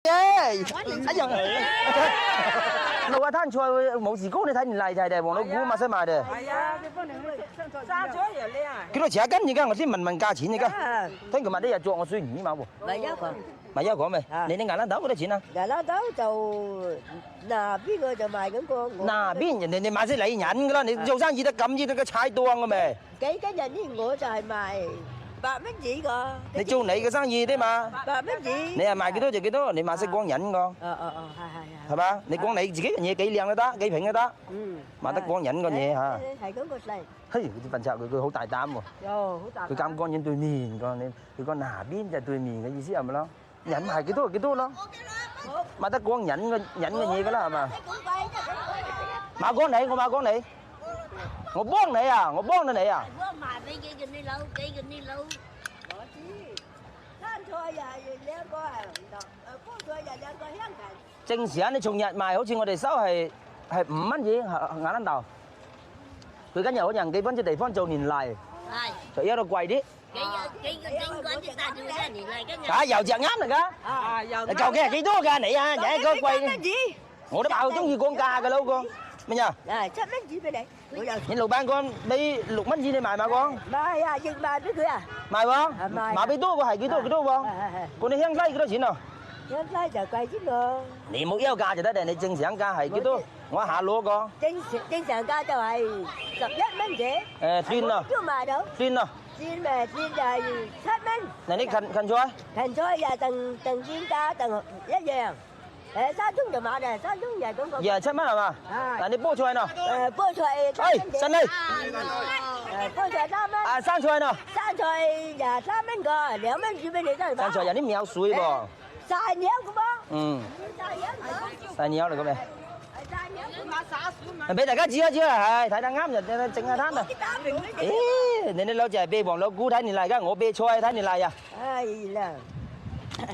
Ê, anh giờ lâu quá thanh chơi冇時高你睇唔嚟就係黃老姑買西賣嘅。係啊，你幫你揸咗又靚啊！幾多錢一斤而家？我先問價錢而家。聽佢買啲日作我水魚嘛喎。賣一個未？你啲牙蘭豆幾多錢啊？牙蘭豆就邊個就賣緊個。邊人哋買識你人噶啦，你做生意得咁知得個踩檔嘅咩？幾斤人呢？我就係賣8蚊紙個。你做你嘅生意啫嘛。8蚊紙。你係賣幾多就幾多，你賣識講人個。係。係嘛？你講你自己嘅嘢幾靚都得，幾平都得。賣得講人個嘢嚇。係咁個細。嘿，佢份拆佢好大膽喎。好大。佢監光影對面個，你講嗱邊就係對面嘅意思係咪咯？人係幾多就幾多咯。賣得講人嘅嘢㗎啦係嘛？馬講你，我馬講你，我幫你啊，我幫到你啊。我賣俾幾個呢佬，幾個呢佬。我知。生菜又係兩個係唔同，菠菜又兩個香芹。正時啊，你從日賣好似我哋收係5蚊紙雅蘭豆，佢今日好人幾分之地方做年例，就一度貴啲。啊，油隻啱嚟㗎，究竟係幾多㗎你啊？有一個貴，我都爆中意講價㗎啦個，咩呀？7蚊紙俾你，我又。你老闆講俾6蚊紙你賣嘛講？賣啊，亦賣俾佢啊。賣喎，賣俾多個係幾多喎？嗰啲香西幾多錢啊？香西就貴啲咯。你冇要價就得定，你正常價係幾多？我一下攞個。正常價就係11蚊嘅。斷啊！都賣到。斷啊！斷就係7蚊。嗱，你芹菜？芹菜又同斷價同一樣。山葱就買嘅，山葱又係咁個。7蚊係嘛？嗱，你菠菜呢？菠菜3蚊。神利。菠菜3蚊。啊，生菜呢？生菜23蚊個，2蚊紙俾你得唔得？生菜有啲苗水噃。曬料嘅噃。嗯。曬料嚟嘅咩？係俾大家指一指啊，係睇得啱就整下攤啊。咦，你攞隻係俾黃老姑睇年例㗎，我俾菜睇年例啊。係啦。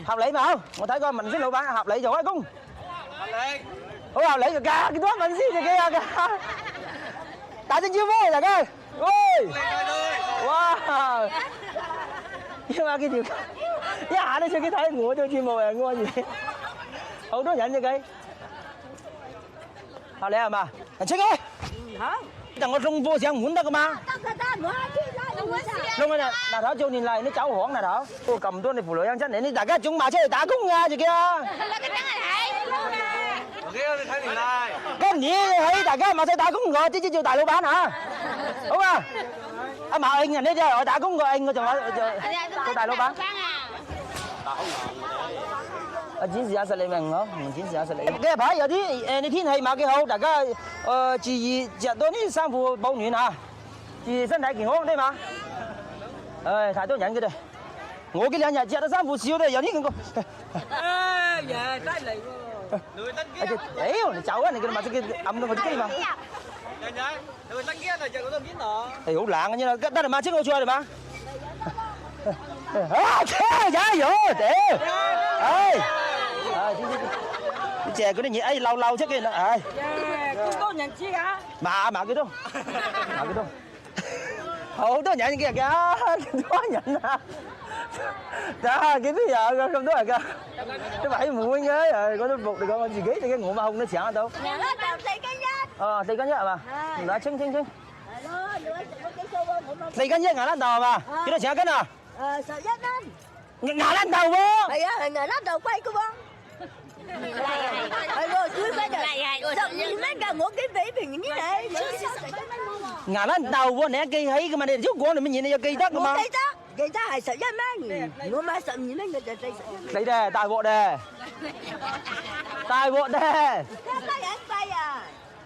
合理冇？我睇過文先老闆合理就開工。合理。好合理嘅價，幾多文先就幾啊㗎？打聲招呼大家。喂。哇！因為幾條一下都出去睇我都似冇人安住，好多人啫佢。合理係嘛？出去。好。等我送貨上門得㗎嘛？得，弄啊！嗱頭做年例，你走行嗱頭，不過咁多你父老鄉親嚟，你大家總埋出嚟打工㗎，自己啊！我幾你睇年例？今年喺大家埋出打工，我直接做大老闆嚇，好啊！阿馬應人呢啲係我打工個應，我仲做大老闆。展示下實力咪唔好，唔展示下實力。呢排有啲你天氣唔係幾好，大家注意着多啲衫褲保暖嚇，注意身體健康對嘛？唉，太多人嘅啫，我幾兩日着到衫褲少都有啲咁個。哎呀，真嚟喎！屌，你走啊！你叫你買隻機揞到我隻機嘛。人仔，你去登機啊？就嗰度邊度？係好冷嘅啫，得嚟買清我出嚟嘛。啊！車仔咗，屌！唉，隻嗰啲嘢，哎漏出嘅啦，唉。咁多人知㗎？買幾多？買幾多？好多人嘅㗎，幾多人啊？咋幾多人㗎？咁多人㗎？都擺滿嘅，嗰啲服嚟講我自己我咪控都搶得到。兩粒豆4斤1。哦，4斤1係嘛？嗱，清。係咯，你揾我幾數喎？我4斤1牙蘭豆係嘛？幾多錢一斤啊11蚊。牙蘭豆喎。係啊，係牙蘭豆貴嘅喎。係喎，最貴就12蚊㗎，我幾俾平啲你？牙蘭豆喎，你一記起㗎嘛？你如果講你乜嘢你又記得㗎嘛？我記得係11蚊，我買12蚊嘅就4。你哋大鑊咧，大鑊咧！加人貴啊！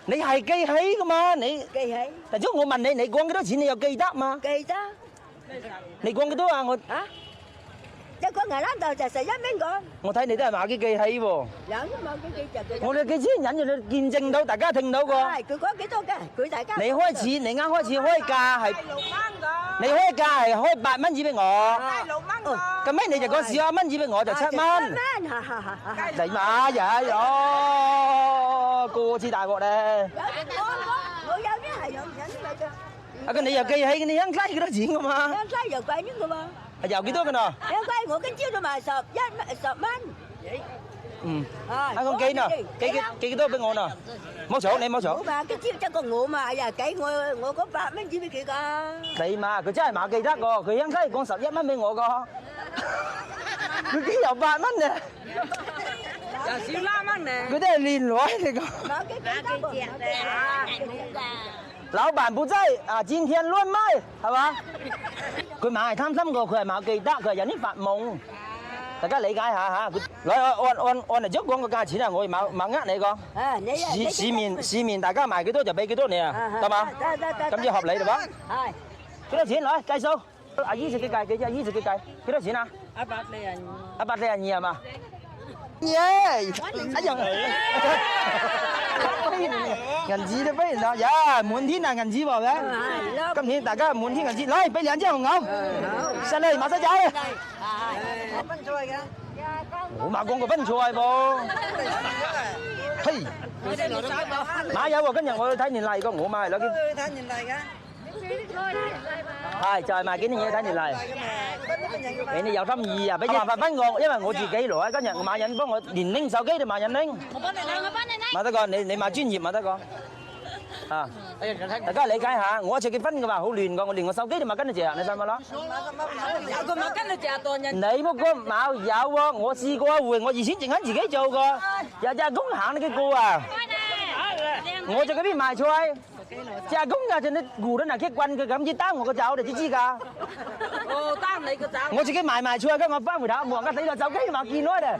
你係記起㗎嘛？你記起。但如果我問你，你講幾多錢你又記得嘛？記得。你講幾多啊？我嚇？一個牙蘭豆就11蚊個。我睇你都係馬基記起喎。有都冇幾隻嘅。我哋幾千人就見證到，大家聽到過。係佢講幾多嘅？佢大家。你啱開始開價係6蚊㗎。你開價係開8蚊紙俾我。係6蚊㗎。咁尾你就講12蚊紙俾我就7蚊。7蚊，哈哈哈！你媽呀！哦，個次大鑊咧。我有啲係有人嚟嘅。啊，咁你又記起你香雞幾多錢㗎嘛？香雞又貴啲嘅喎。又幾多㗎嗱？香雞我今朝都賣10蚊。Ăn con kia nè, kia đó bên ngồi nè. Món sổ này món sổ. Mà cái chiếc chắc còn ngủ mà giờ cái ngồi có ba mấy chiếc kia cơ. Đấy mà cứ chơi mà kỳ đó cô, cứ ăn cái con sập giáp mấy bên ngồi cô. Cứ cái dọc ba mắt nè. Giờ xíu lắm ăn nè. Cứ thế liền lối thì cô. Mà cái chiếc này. Lão bản不在啊，今天乱卖，係嘛？佢買係貪心過，佢係買記得，佢係有啲發夢。大家理解下嚇。來按嚟trước講個價錢啊，我冇呃你講。市面大家賣幾多就俾幾多你啊，得嘛？咁就合理對吧？係。幾多錢來計數？阿姨自己計，阿姨自己計，幾多錢啊？140係嘛？耶！哎呀，銀紙都俾人啦，呀，滿天係銀紙喎嘅。今天大家滿天銀紙，嚟俾2隻紅牛，上嚟馬西仔。我冇講過分菜噃。嘿，買有喎，今日我去睇年例個，我買啦。睇年嚟嘅。係就係賣幾年嘢睇年例。你有心意啊，俾辦法分我，因為我自己來，今日我買人幫我連拎手機都買人拎。我幫你拎。買得個，你買專業買得個。啊，大家理解下，我一結婚嘅話好亂㗎，我連個手機都買跟住借，你信唔信咯？有個咪跟住借當人。你冇講冇有喎，我試過一回，我以前淨係自己做過，日日公行你嘅過啊。我就嗰邊賣菜。cha cũng ra trên cái gù đó là cái quanh cái cảm chỉ tao một cái cháu để chỉ cả. Tao này cái cháu. Tôi chỉ cái mài chua cái ngọc phát người ta mua cái thấy là cháu cái mà kia nói đây.